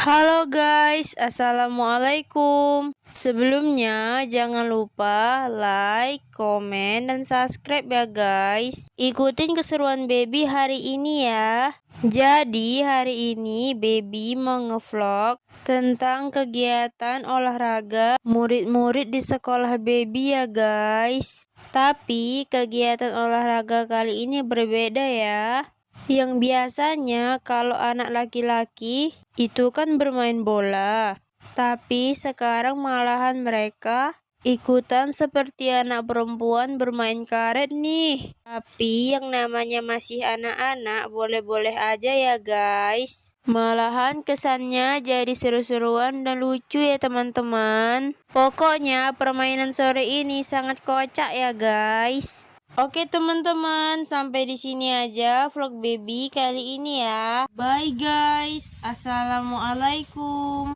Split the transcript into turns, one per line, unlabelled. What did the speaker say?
Halo guys, assalamualaikum. Sebelumnya jangan lupa like, komen, dan subscribe ya guys. Ikutin keseruan Baby hari ini ya. Jadi hari ini Baby mau ngevlog tentang kegiatan olahraga murid-murid di sekolah Baby ya guys. Tapi kegiatan olahraga kali ini berbeda ya. Yang biasanya kalau anak laki-laki itu kan bermain bola, tapi sekarang malahan mereka ikutan seperti anak perempuan bermain karet nih. Tapi yang namanya masih anak-anak boleh-boleh aja ya guys. Malahan kesannya jadi seru-seruan dan lucu ya teman-teman. Pokoknya permainan sore ini sangat kocak ya guys. Oke teman-teman, sampai di sini aja vlog Baby kali ini ya. Bye guys. Assalamualaikum.